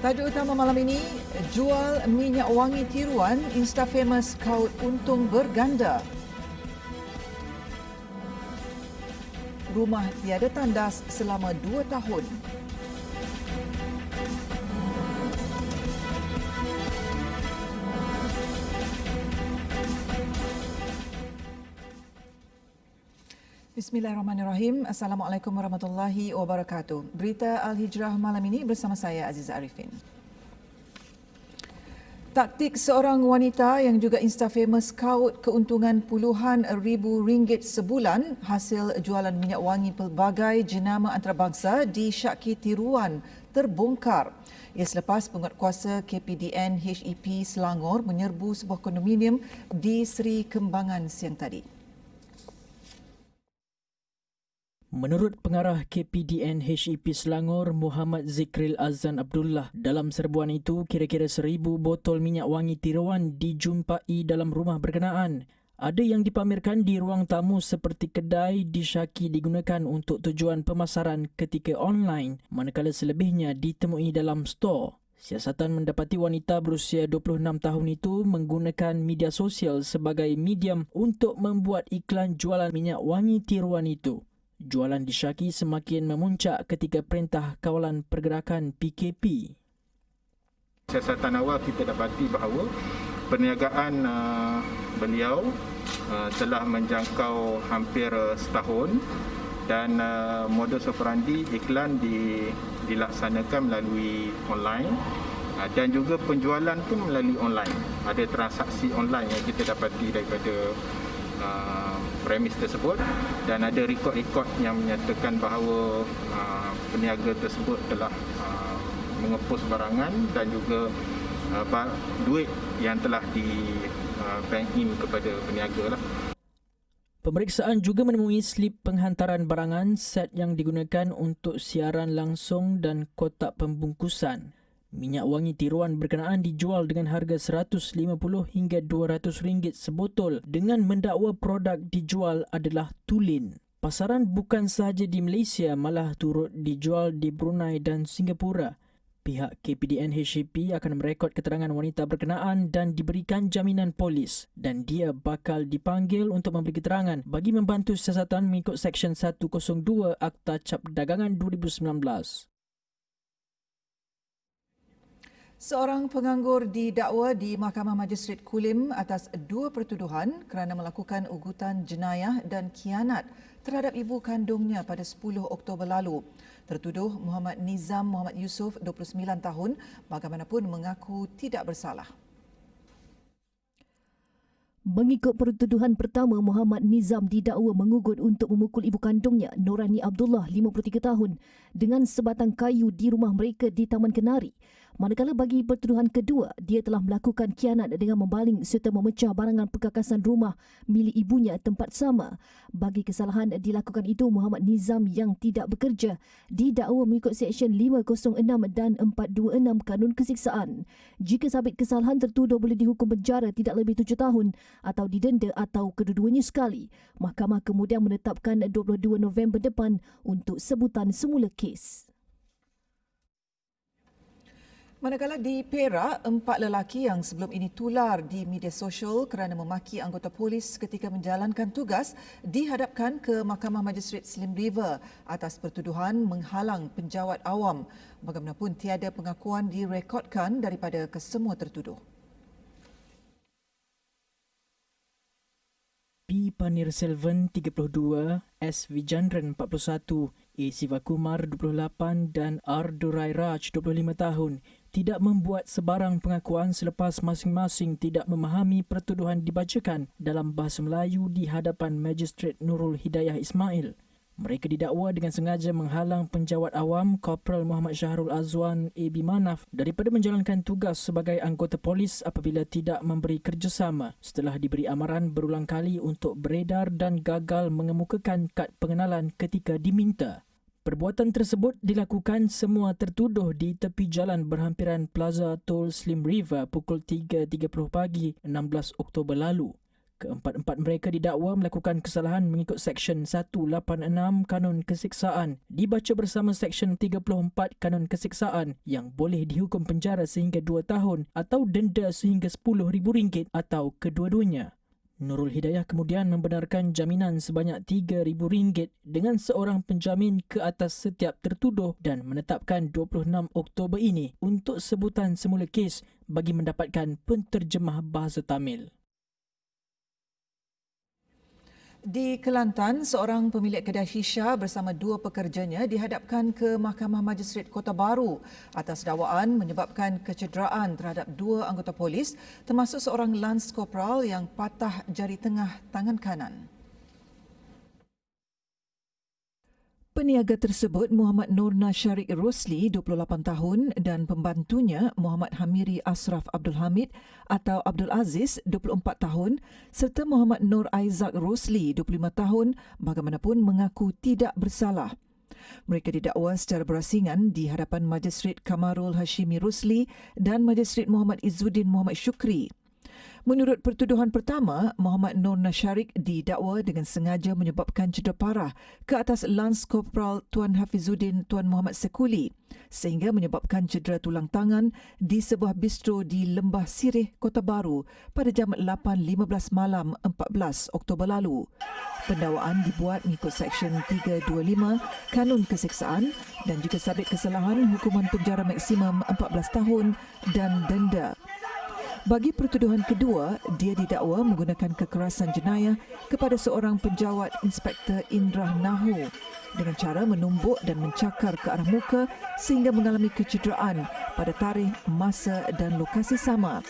Tajuk utama malam ini, jual minyak wangi tiruan, Instafamous kaut untung berganda. Rumah tiada tandas selama 2 tahun. Bismillahirrahmanirrahim. Assalamualaikum warahmatullahi wabarakatuh. Berita Al-Hijrah malam ini bersama saya Aziza Arifin. Taktik seorang wanita yang juga Instafamous kaut keuntungan puluhan ribu ringgit sebulan hasil jualan minyak wangi pelbagai jenama antarabangsa di syaki tiruan terbongkar. Ia selepas penguatkuasa KPDN HEP Selangor menyerbu sebuah kondominium di Seri Kembangan siang tadi. Menurut pengarah KPDN HEP Selangor, Muhammad Zikril Azan Abdullah, dalam serbuan itu kira-kira 1,000 botol minyak wangi tiruan dijumpai dalam rumah berkenaan. Ada yang dipamerkan di ruang tamu seperti kedai disyaki digunakan untuk tujuan pemasaran ketika online, manakala selebihnya ditemui dalam stor. Siasatan mendapati wanita berusia 26 tahun itu menggunakan media sosial sebagai medium untuk membuat iklan jualan minyak wangi tiruan itu. Jualan disyaki semakin memuncak ketika Perintah Kawalan Pergerakan PKP. Siasatan awal kita dapati bahawa perniagaan beliau telah menjangkau hampir setahun dan modus operandi iklan dilaksanakan melalui online dan juga penjualan pun melalui online. Ada transaksi online yang kita dapati daripada premis tersebut dan ada rekod-rekod yang menyatakan bahawa peniaga tersebut telah mengepus barangan dan juga duit yang telah di bank in kepada peniaga lah. Pemeriksaan juga menemui slip penghantaran barangan, set yang digunakan untuk siaran langsung dan kotak pembungkusan. Minyak wangi tiruan berkenaan dijual dengan harga RM150 hingga RM200 sebotol dengan mendakwa produk dijual adalah tulen. Pasaran bukan sahaja di Malaysia, malah turut dijual di Brunei dan Singapura. Pihak KPDN HEP akan merekod keterangan wanita berkenaan dan diberikan jaminan polis dan dia bakal dipanggil untuk memberi keterangan bagi membantu siasatan mengikut Seksyen 102 Akta Cap Dagangan 2019. Seorang penganggur didakwa di Mahkamah Majistret Kulim atas 2 pertuduhan kerana melakukan ugutan jenayah dan khianat terhadap ibu kandungnya pada 10 Oktober lalu. Tertuduh Muhammad Nizam Muhammad Yusof, 29 tahun, bagaimanapun mengaku tidak bersalah. Mengikut pertuduhan pertama, Muhammad Nizam didakwa mengugut untuk memukul ibu kandungnya, Norani Abdullah, 53 tahun, dengan sebatang kayu di rumah mereka di Taman Kenari. Manakala bagi pertuduhan kedua, dia telah melakukan khianat dengan membaling serta memecah barangan perkakasan rumah milik ibunya tempat sama. Bagi kesalahan dilakukan itu, Muhammad Nizam yang tidak bekerja didakwa mengikut Seksyen 506 dan 426 Kanun Kesiksaan. Jika sabit kesalahan, tertuduh boleh dihukum penjara tidak lebih 7 tahun atau didenda atau kedua-duanya sekali. Mahkamah kemudian menetapkan 22 November depan untuk sebutan semula kes. Manakala di Perak, 4 lelaki yang sebelum ini tular di media sosial kerana memaki anggota polis ketika menjalankan tugas dihadapkan ke Mahkamah Majistret Slim River atas pertuduhan menghalang penjawat awam. Bagaimanapun tiada pengakuan direkodkan daripada kesemua tertuduh. P. Panirselvan 32, S. Vijandran 41, A. Sivakumar 28 dan R. Durai Raj 25 tahun tidak membuat sebarang pengakuan selepas masing-masing tidak memahami pertuduhan dibacakan dalam bahasa Melayu di hadapan Magistret Nurul Hidayah Ismail. Mereka didakwa dengan sengaja menghalang penjawat awam Korporal Muhammad Syahrul Azwan A.B. Manaf daripada menjalankan tugas sebagai anggota polis apabila tidak memberi kerjasama setelah diberi amaran berulang kali untuk beredar dan gagal mengemukakan kad pengenalan ketika diminta. Perbuatan tersebut dilakukan semua tertuduh di tepi jalan berhampiran Plaza Tol Slim River pukul 3.30 pagi 16 Oktober lalu. Keempat-empat mereka didakwa melakukan kesalahan mengikut Seksyen 186 Kanun Kesiksaan dibaca bersama Seksyen 34 Kanun Kesiksaan yang boleh dihukum penjara sehingga 2 tahun atau denda sehingga RM10,000 atau kedua-duanya. Nurul Hidayah kemudian membenarkan jaminan sebanyak RM3,000 dengan seorang penjamin ke atas setiap tertuduh dan menetapkan 26 Oktober ini untuk sebutan semula kes bagi mendapatkan penterjemah bahasa Tamil. Di Kelantan, seorang pemilik kedai shisha bersama 2 pekerjanya dihadapkan ke Mahkamah Majistret Kota Baru atas dakwaan menyebabkan kecederaan terhadap 2 anggota polis termasuk seorang Lance Corporal yang patah jari tengah tangan kanan. Peniaga tersebut Muhammad Nur Nasharik Rosli, 28 tahun dan pembantunya Muhammad Hamiri Asraf Abdul Hamid atau Abdul Aziz, 24 tahun serta Muhammad Nur Aizak Rosli, 25 tahun bagaimanapun mengaku tidak bersalah. Mereka didakwa secara berasingan di hadapan Majistret Kamarul Hashimi Rosli dan Majistret Muhammad Izzuddin Muhammad Syukri. Menurut pertuduhan pertama, Muhammad Nur Nasharik didakwa dengan sengaja menyebabkan cedera parah ke atas Lance Corporal Tuan Hafizuddin Tuan Muhammad Sekuli sehingga menyebabkan cedera tulang tangan di sebuah bistro di Lembah Sirih, Kota Baru pada jam 8.15 malam 14 Oktober lalu. Pendakwaan dibuat mengikut Seksyen 325 Kanun Kesiksaan dan juga sabit kesalahan hukuman penjara maksimum 14 tahun dan denda. Bagi pertuduhan kedua, dia didakwa menggunakan kekerasan jenayah kepada seorang penjawat Inspektor Indrah Nahu dengan cara menumbuk dan mencakar ke arah muka sehingga mengalami kecederaan pada tarikh, masa dan lokasi sama.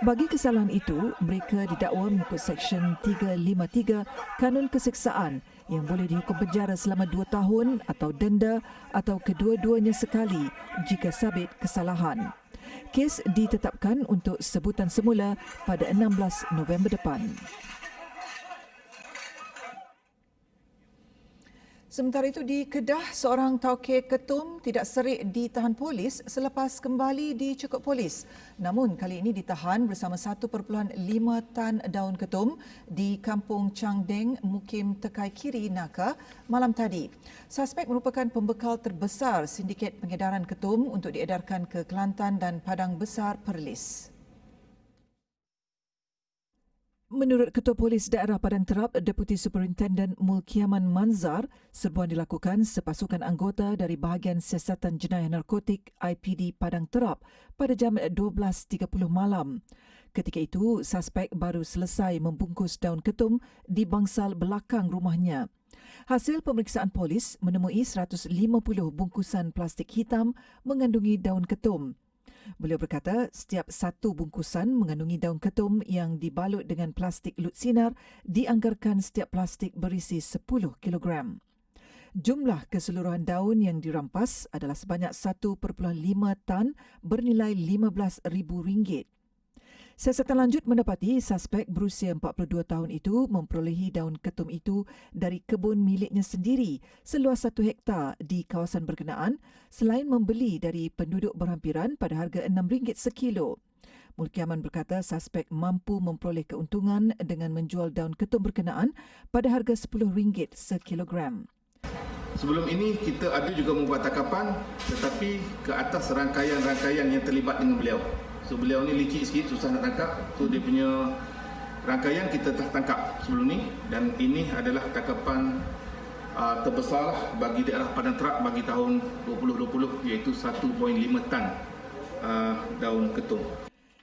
Bagi kesalahan itu, mereka didakwa mengikut Seksyen 353 Kanun Kesiksaan yang boleh dihukum penjara selama 2 tahun atau denda atau kedua-duanya sekali jika sabit kesalahan. Kes ditetapkan untuk sebutan semula pada 16 November depan. Sementara itu di Kedah, seorang tauke ketum tidak serik ditahan polis selepas kembali dicekuk polis. Namun kali ini ditahan bersama 1.5 tan daun ketum di Kampung Changdeng, Mukim Tekai Kiri, Naka malam tadi. Suspek merupakan pembekal terbesar sindiket pengedaran ketum untuk diedarkan ke Kelantan dan Padang Besar Perlis. Menurut Ketua Polis Daerah Padang Terap, Deputi Superintendent Mulkiaman Manzar, serbuan dilakukan sepasukan anggota dari Bahagian Siasatan Jenayah Narkotik IPD Padang Terap pada jam 12.30 malam. Ketika itu, suspek baru selesai membungkus daun ketum di bangsal belakang rumahnya. Hasil pemeriksaan polis menemui 150 bungkusan plastik hitam mengandungi daun ketum. Beliau berkata setiap satu bungkusan mengandungi daun ketum yang dibalut dengan plastik lut sinar dianggarkan setiap plastik berisi 10 kilogram. Jumlah keseluruhan daun yang dirampas adalah sebanyak 1.5 tan bernilai RM15,000. Siasatan lanjut mendapati suspek berusia 42 tahun itu memperolehi daun ketum itu dari kebun miliknya sendiri seluas 1 hektar di kawasan berkenaan selain membeli dari penduduk berhampiran pada harga RM6 sekilo. Mulkiaman berkata suspek mampu memperoleh keuntungan dengan menjual daun ketum berkenaan pada harga RM10 sekilogram. Sebelum ini kita ada juga membuat tangkapan tetapi ke atas rangkaian-rangkaian yang terlibat dengan beliau. So beliau ni licik sikit, susah nak tangkap. So dia punya rangkaian kita telah tangkap sebelum ni dan ini adalah tangkapan terbesar bagi daerah Padang Terap bagi tahun 2020 iaitu 1.5 tan daun ketum.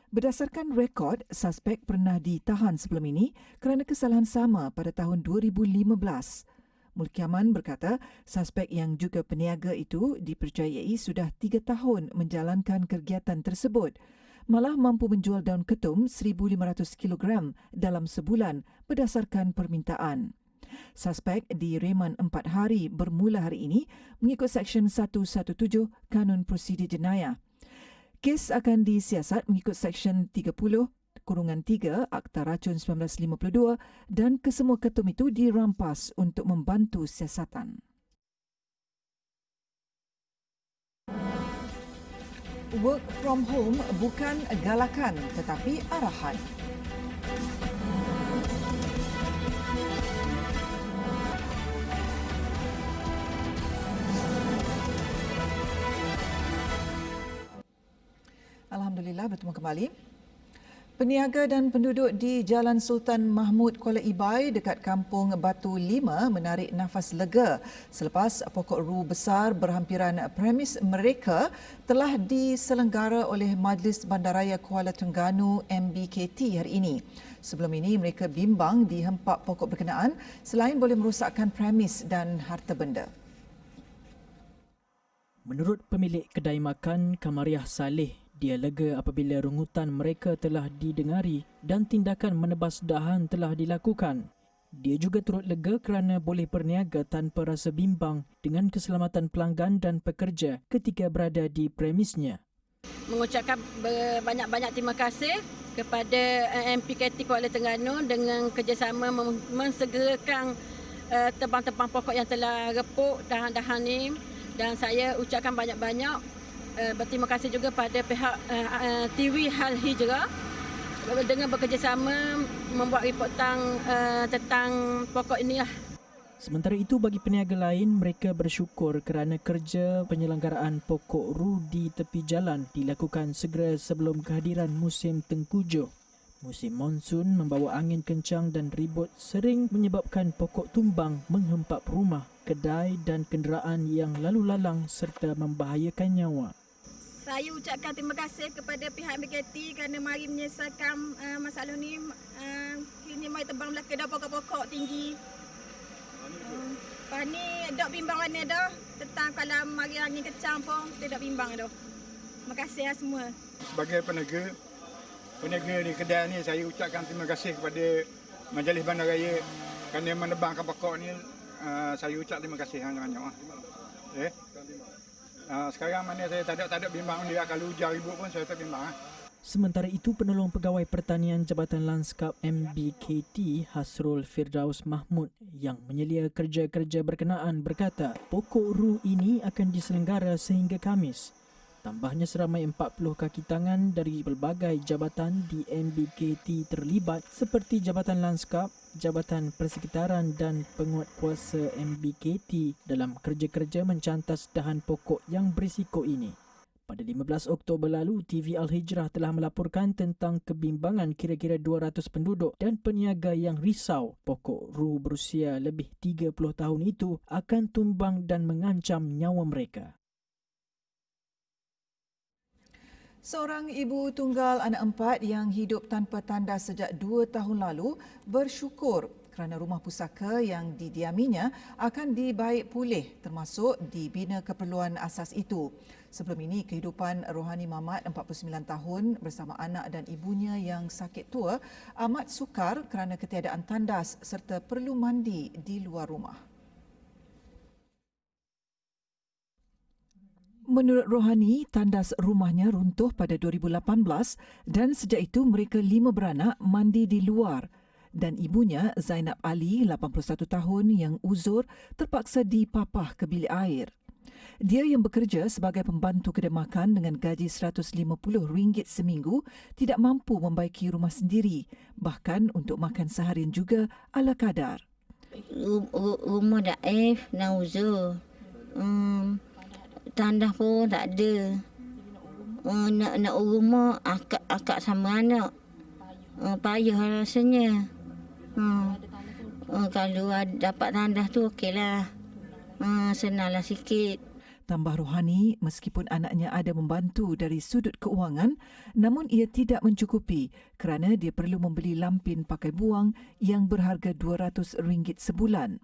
Berdasarkan rekod, suspek pernah ditahan sebelum ini kerana kesalahan sama pada tahun 2015. Mulkiaman berkata suspek yang juga peniaga itu dipercayai sudah 3 tahun menjalankan kegiatan tersebut. Malah mampu menjual daun ketum 1,500 kilogram dalam sebulan berdasarkan permintaan. Suspek direman 4 hari bermula hari ini mengikut Seksyen 117 Kanun Prosedur Jenayah. Kes akan disiasat mengikut Seksyen 30/3 Akta Racun 1952 dan kesemua ketum itu dirampas untuk membantu siasatan. Work from home bukan galakan tetapi arahan. Alhamdulillah, bertemu kembali. Peniaga dan penduduk di Jalan Sultan Mahmud Kuala Ibai dekat Kampung Batu 5 menarik nafas lega selepas pokok ru besar berhampiran premis mereka telah diselenggara oleh Majlis Bandaraya Kuala Terengganu MBKT hari ini. Sebelum ini mereka bimbang dihempak pokok berkenaan selain boleh merosakkan premis dan harta benda. Menurut pemilik kedai makan Kamariah Saleh, dia lega apabila rungutan mereka telah didengari dan tindakan menebas dahan telah dilakukan. Dia juga turut lega kerana boleh berniaga tanpa rasa bimbang dengan keselamatan pelanggan dan pekerja ketika berada di premisnya. Mengucapkan banyak-banyak terima kasih kepada MPKT Kuala Terengganu dengan kerjasama mensegerakan tebang-tebang pokok yang telah repuk dahan-dahan ini, dan saya ucapkan banyak-banyak berterima kasih juga pada pihak TV Hal Hijrah dengan bekerjasama membuat reportan tentang pokok ini. Sementara itu, bagi peniaga lain, mereka bersyukur kerana kerja penyelenggaraan pokok ru di tepi jalan dilakukan segera sebelum kehadiran musim tengkujuh. Musim monsun membawa angin kencang dan ribut sering menyebabkan pokok tumbang menghempap rumah, kedai dan kenderaan yang lalu lalang serta membahayakan nyawa. Saya ucapkan terima kasih kepada pihak MBKT kerana mari menyelesaikan masalah ini. Kini mari tebang belakang dah pokok-pokok tinggi. Lepas ni dok bimbang mana dah tentang kalau mari angin kencang pun tidak bimbang dah. Terima kasih semua. Sebagai peniaga di kedai ni, saya ucapkan terima kasih kepada Majlis Bandaraya kerana menebangkan pokok ni. Saya ucap terima kasih banyak-banyak. Sekarang mana saya tak ada bimbang dia, kalau hujan ribut pun saya tak bimbang. Sementara itu, penolong pegawai pertanian Jabatan Lanskap MBKT Hasrul Firdaus Mahmud yang menyelia kerja-kerja berkenaan berkata pokok ru ini akan diselenggara sehingga Khamis. Tambahnya, seramai 40 kaki tangan dari pelbagai jabatan di MBKT terlibat seperti Jabatan Lanskap, Jabatan Persekitaran dan penguatkuasa MBKT dalam kerja-kerja mencantas dahan pokok yang berisiko ini. Pada 15 Oktober lalu, TV Al-Hijrah telah melaporkan tentang kebimbangan kira-kira 200 penduduk dan peniaga yang risau pokok ru berusia lebih 30 tahun itu akan tumbang dan mengancam nyawa mereka. Seorang ibu tunggal anak 4 yang hidup tanpa tandas sejak 2 tahun lalu bersyukur kerana rumah pusaka yang didiaminya akan dibaik pulih termasuk dibina keperluan asas itu. Sebelum ini, kehidupan rohani Mamat 49 tahun bersama anak dan ibunya yang sakit tua amat sukar kerana ketiadaan tandas serta perlu mandi di luar rumah. Menurut Rohani, tandas rumahnya runtuh pada 2018 dan sejak itu mereka 5 beranak mandi di luar dan ibunya Zainab Ali, 81 tahun yang uzur terpaksa dipapah ke bilik air. Dia yang bekerja sebagai pembantu kedai makan dengan gaji RM150 seminggu tidak mampu membaiki rumah sendiri, bahkan untuk makan seharian juga ala kadar. Rumah daif, nak uzur. Tandas pun tak ada. Nak rumah akak sama anak. Payah rasanya. Kalau dapat tandas tu okeylah. Senanglah sikit. Tambah Rohani, meskipun anaknya ada membantu dari sudut keuangan, namun ia tidak mencukupi kerana dia perlu membeli lampin pakai buang yang berharga RM200 sebulan.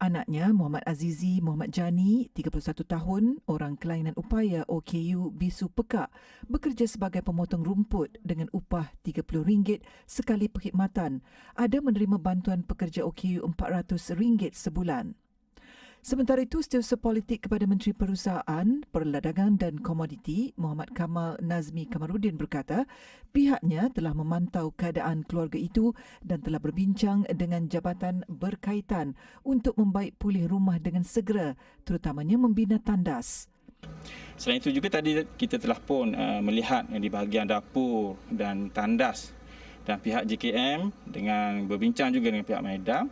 Anaknya, Muhammad Azizi Muhammad Jani, 31 tahun, orang kelainan upaya OKU Bisu Pekak, bekerja sebagai pemotong rumput dengan upah RM30 sekali perkhidmatan. Ada menerima bantuan pekerja OKU RM400 sebulan. Sementara itu, Setiausaha Politik kepada Menteri Perusahaan, Perdagangan dan Komoditi, Muhammad Kamal Nazmi Kamarudin berkata, pihaknya telah memantau keadaan keluarga itu dan telah berbincang dengan jabatan berkaitan untuk membaik pulih rumah dengan segera, terutamanya membina tandas. Selain itu juga tadi kita telah pun melihat di bahagian dapur dan tandas Dan pihak JKM dengan berbincang juga dengan pihak Maidam,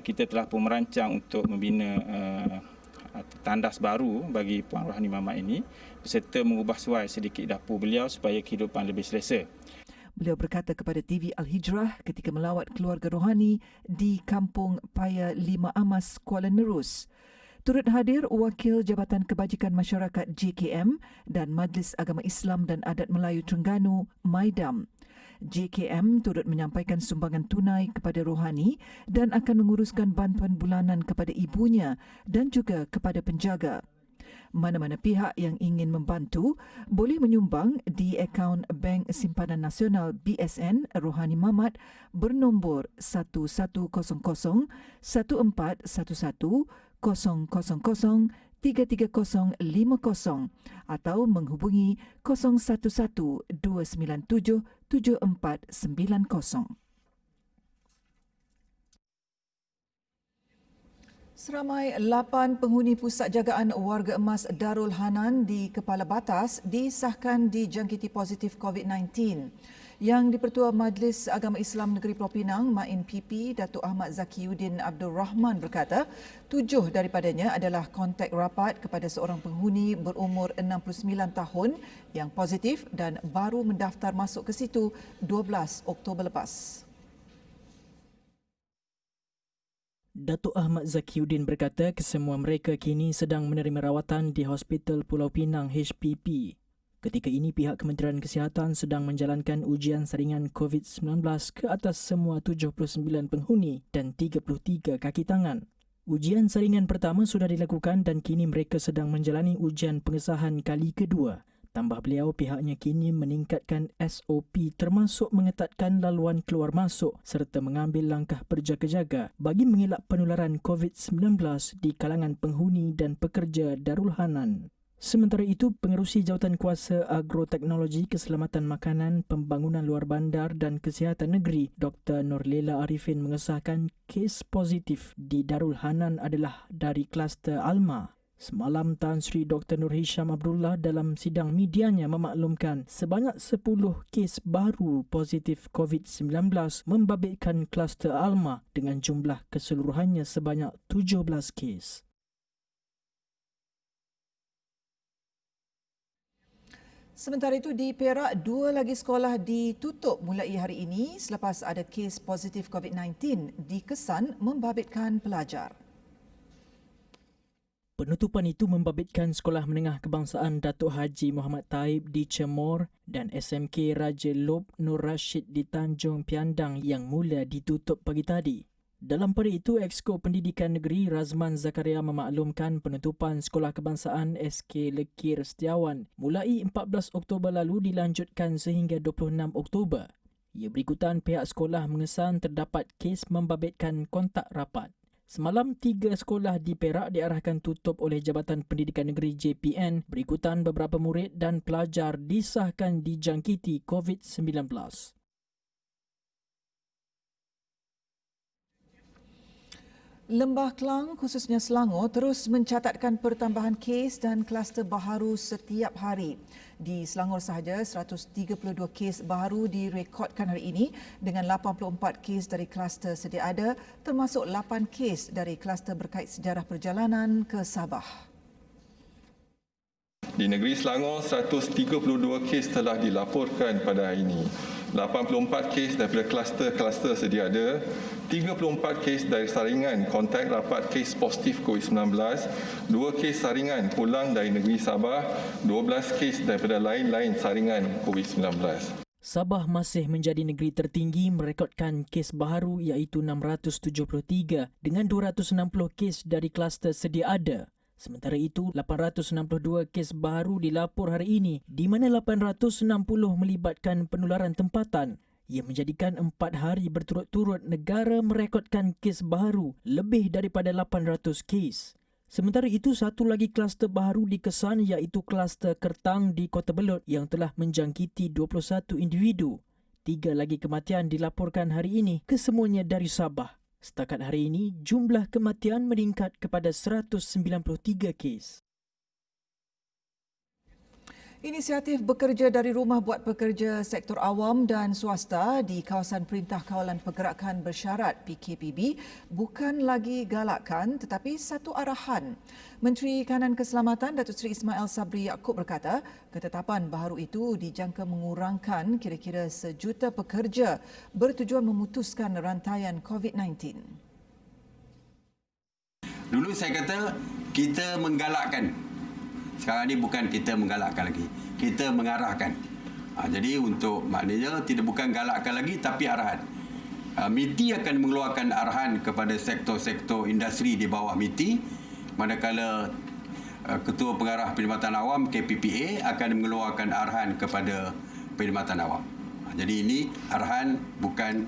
kita telah pun merancang untuk membina tandas baru bagi Puan Rohani Mamat ini beserta mengubah suai sedikit dapur beliau supaya kehidupan lebih selesa. Beliau berkata kepada TV Al-Hijrah ketika melawat keluarga rohani di Kampung Paya 5 Amas, Kuala Nerus. Turut hadir Wakil Jabatan Kebajikan Masyarakat JKM dan Majlis Agama Islam dan Adat Melayu Terengganu, Maidam. JKM turut menyampaikan sumbangan tunai kepada rohani dan akan menguruskan bantuan bulanan kepada ibunya dan juga kepada penjaga. Mana-mana pihak yang ingin membantu boleh menyumbang di akaun Bank Simpanan Nasional BSN Rohani Mamat bernombor 1100 1411 000 33050 atau menghubungi 011 297 7490. Seramai 8 penghuni pusat jagaan warga emas Darul Hanan di Kepala Batas disahkan dijangkiti positif COVID-19. Yang di-Pertua Majlis Agama Islam Negeri Pulau Pinang, Main PP, Datuk Ahmad Zakiyuddin Abdul Rahman berkata, 7 daripadanya adalah kontak rapat kepada seorang penghuni berumur 69 tahun yang positif dan baru mendaftar masuk ke situ 12 Oktober lepas. Datuk Ahmad Zakiyuddin berkata kesemua mereka kini sedang menerima rawatan di Hospital Pulau Pinang HPP. Ketika ini pihak Kementerian Kesihatan sedang menjalankan ujian saringan COVID-19 ke atas semua 79 penghuni dan 33 kaki tangan. Ujian saringan pertama sudah dilakukan dan kini mereka sedang menjalani ujian pengesahan kali kedua. Tambah beliau, pihaknya kini meningkatkan SOP termasuk mengetatkan laluan keluar masuk serta mengambil langkah berjaga-jaga bagi mengelak penularan COVID-19 di kalangan penghuni dan pekerja Darul Hanan. Sementara itu, Pengerusi Jawatankuasa Agroteknologi Keselamatan Makanan, Pembangunan Luar Bandar dan Kesihatan Negeri, Dr. Nurlela Arifin mengesahkan kes positif di Darul Hanan adalah dari kluster Alma. Semalam, Tan Sri Dr. Nur Hisham Abdullah dalam sidang medianya memaklumkan sebanyak 10 kes baru positif COVID-19 membabitkan kluster Alma dengan jumlah keseluruhannya sebanyak 17 kes. Sementara itu di Perak, 2 lagi sekolah ditutup mulai hari ini selepas ada kes positif COVID-19 dikesan membabitkan pelajar. Penutupan itu membabitkan Sekolah Menengah Kebangsaan Datuk Haji Muhammad Taib di Cemor dan SMK Raja Lob Nur Rashid di Tanjung Piandang yang mula ditutup pagi tadi. Dalam pada itu, Exco Pendidikan Negeri Razman Zakaria memaklumkan penutupan Sekolah Kebangsaan SK Lekir Setiawan mulai 14 Oktober lalu dilanjutkan sehingga 26 Oktober. Ia berikutan pihak sekolah mengesan terdapat kes membabitkan kontak rapat. Semalam, 3 sekolah di Perak diarahkan tutup oleh Jabatan Pendidikan Negeri JPN berikutan beberapa murid dan pelajar disahkan dijangkiti COVID-19. Lembah Kelang khususnya Selangor terus mencatatkan pertambahan kes dan kluster baharu setiap hari. Di Selangor sahaja 132 kes baru direkodkan hari ini dengan 84 kes dari kluster sedia ada termasuk 8 kes dari kluster berkait sejarah perjalanan ke Sabah. Di negeri Selangor, 132 kes telah dilaporkan pada hari ini. 84 kes daripada kluster sedia ada, 34 kes dari saringan kontak rapat kes positif COVID-19, 2 kes saringan pulang dari negeri Sabah, 12 kes daripada lain-lain saringan COVID-19. Sabah masih menjadi negeri tertinggi merekodkan kes baharu iaitu 673 dengan 260 kes dari kluster sedia ada. Sementara itu, 862 kes baru dilapor hari ini di mana 860 melibatkan penularan tempatan. Ia menjadikan 4 hari berturut-turut negara merekodkan kes baru lebih daripada 800 kes. Sementara itu, satu lagi kluster baru dikesan iaitu kluster Kertang di Kota Belud yang telah menjangkiti 21 individu. 3 lagi kematian dilaporkan hari ini, kesemuanya dari Sabah. Setakat hari ini, jumlah kematian meningkat kepada 193 kes. Inisiatif bekerja dari rumah buat pekerja sektor awam dan swasta di kawasan Perintah Kawalan Pergerakan Bersyarat PKPB bukan lagi galakan tetapi satu arahan. Menteri Kanan Keselamatan Datuk Seri Ismail Sabri Yaakob berkata, ketetapan baharu itu dijangka mengurangkan kira-kira 1 juta pekerja bertujuan memutuskan rantaian COVID-19. Dulu saya kata kita menggalakkan. Sekarang ni bukan kita menggalakkan lagi, kita mengarahkan. Jadi untuk maknanya tidak bukan galakkan lagi tapi arahan. MITI akan mengeluarkan arahan kepada sektor-sektor industri di bawah MITI, manakala Ketua Pengarah Perkhidmatan Awam KPPA akan mengeluarkan arahan kepada Perkhidmatan Awam. Jadi ini arahan bukan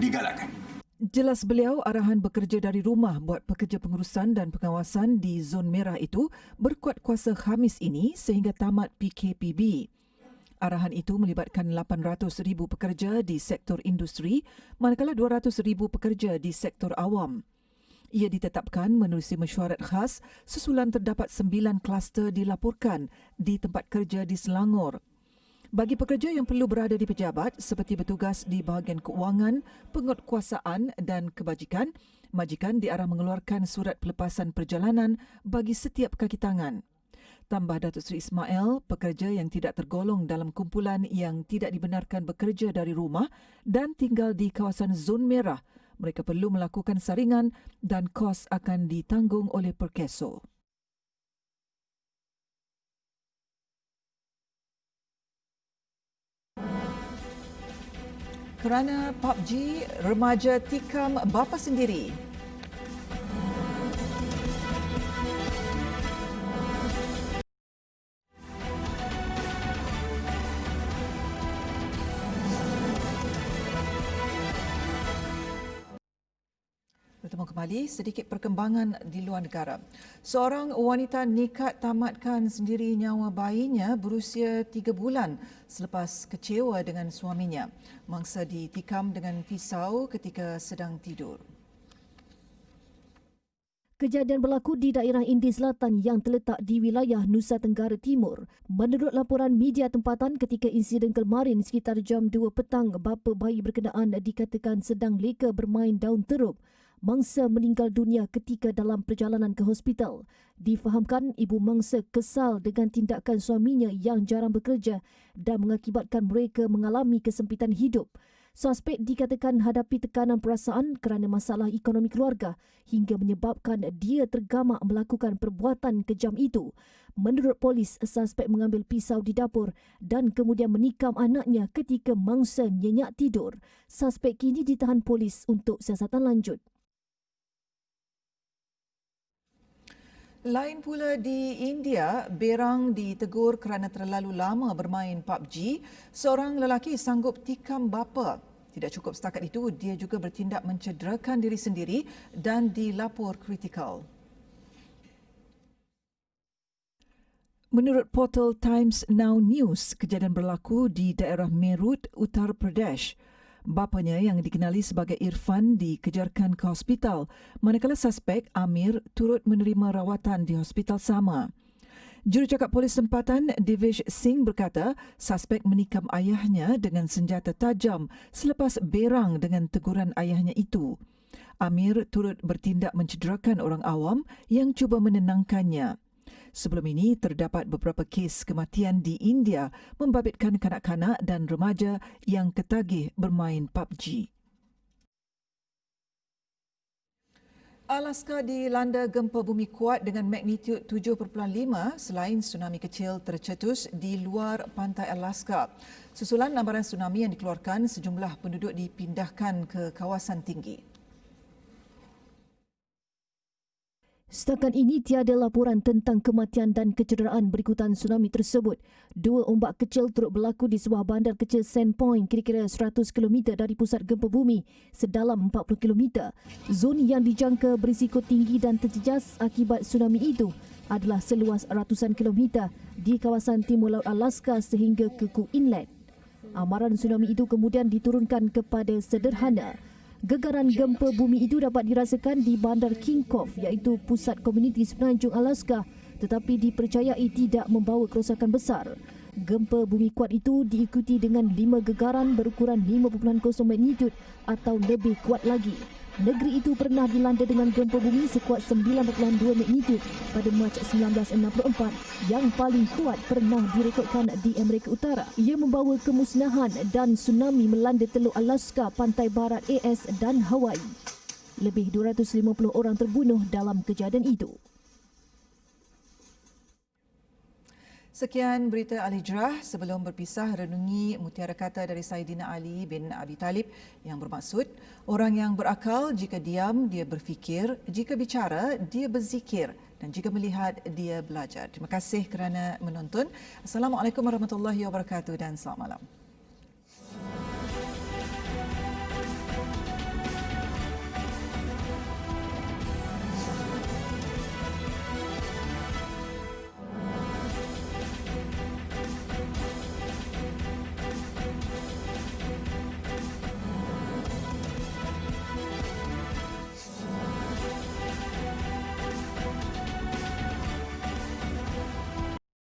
digalakkan. Jelas beliau, arahan bekerja dari rumah buat pekerja pengurusan dan pengawasan di zon merah itu berkuat kuasa Khamis ini sehingga tamat PKPB. Arahan itu melibatkan 800,000 pekerja di sektor industri, manakala 200,000 pekerja di sektor awam. Ia ditetapkan menerusi mesyuarat khas susulan terdapat 9 kluster dilaporkan di tempat kerja di Selangor. Bagi pekerja yang perlu berada di pejabat seperti bertugas di bahagian keuangan, penguatkuasaan dan kebajikan, majikan diarah mengeluarkan surat pelepasan perjalanan bagi setiap kaki tangan. Tambah Datuk Seri Ismail, pekerja yang tidak tergolong dalam kumpulan yang tidak dibenarkan bekerja dari rumah dan tinggal di kawasan zon merah, mereka perlu melakukan saringan dan kos akan ditanggung oleh Perkeso. Kerana PUBG, remaja tikam bapa sendiri. Bertemu kembali, sedikit perkembangan di luar negara. Seorang wanita nekat tamatkan sendiri nyawa bayinya berusia 3 bulan selepas kecewa dengan suaminya. Mangsa ditikam dengan pisau ketika sedang tidur. Kejadian berlaku di daerah Indi Selatan yang terletak di wilayah Nusa Tenggara Timur. Menurut laporan media tempatan, ketika insiden kemarin sekitar jam 2 petang, bapa bayi berkenaan dikatakan sedang leka bermain daun teruk. Mangsa meninggal dunia ketika dalam perjalanan ke hospital. Difahamkan ibu mangsa kesal dengan tindakan suaminya yang jarang bekerja dan mengakibatkan mereka mengalami kesempitan hidup. Suspek dikatakan hadapi tekanan perasaan kerana masalah ekonomi keluarga hingga menyebabkan dia tergamak melakukan perbuatan kejam itu. Menurut polis, suspek mengambil pisau di dapur dan kemudian menikam anaknya ketika mangsa nyenyak tidur. Suspek kini ditahan polis untuk siasatan lanjut. Lain pula di India, berang ditegur kerana terlalu lama bermain PUBG. Seorang lelaki sanggup tikam bapa. Tidak cukup setakat itu, dia juga bertindak mencederakan diri sendiri dan dilapor kritikal. Menurut portal Times Now News, kejadian berlaku di daerah Meerut, Uttar Pradesh. Bapanya yang dikenali sebagai Irfan dikejarkan ke hospital, manakala suspek Amir turut menerima rawatan di hospital sama. Jurucakap polis tempatan Divish Singh berkata suspek menikam ayahnya dengan senjata tajam selepas berang dengan teguran ayahnya itu. Amir turut bertindak mencederakan orang awam yang cuba menenangkannya. Sebelum ini, terdapat beberapa kes kematian di India membabitkan kanak-kanak dan remaja yang ketagih bermain PUBG. Alaska dilanda gempa bumi kuat dengan magnitud 7.5 selain tsunami kecil tercetus di luar pantai Alaska. Susulan lambaran tsunami yang dikeluarkan, sejumlah penduduk dipindahkan ke kawasan tinggi. Setakat ini tiada laporan tentang kematian dan kecederaan berikutan tsunami tersebut. 2 ombak kecil turut berlaku di sebuah bandar kecil Sandpoint kira-kira 100 km dari pusat gempa bumi sedalam 40 km. Zon yang dijangka berisiko tinggi dan terjejas akibat tsunami itu adalah seluas ratusan kilometer di kawasan timur laut Alaska sehingga ke Cook Inlet. Amaran tsunami itu kemudian diturunkan kepada sederhana. Gegaran gempa bumi itu dapat dirasakan di bandar King Cove iaitu pusat komuniti semenanjung Alaska tetapi dipercayai tidak membawa kerosakan besar. Gempa bumi kuat itu diikuti dengan 5 gegaran berukuran 5.0 magnitud atau lebih kuat lagi. Negeri itu pernah dilanda dengan gempa bumi sekuat 9.2 magnitud pada Mac 1964 yang paling kuat pernah direkodkan di Amerika Utara. Ia membawa kemusnahan dan tsunami melanda Teluk Alaska, pantai barat AS dan Hawaii. Lebih 250 orang terbunuh dalam kejadian itu. Sekian berita Al-Hijrah. Sebelum berpisah, renungi mutiara kata dari Saidina Ali bin Abi Talib yang bermaksud, orang yang berakal jika diam dia berfikir, jika bicara dia berzikir dan jika melihat dia belajar. Terima kasih kerana menonton. Assalamualaikum warahmatullahi wabarakatuh dan selamat malam.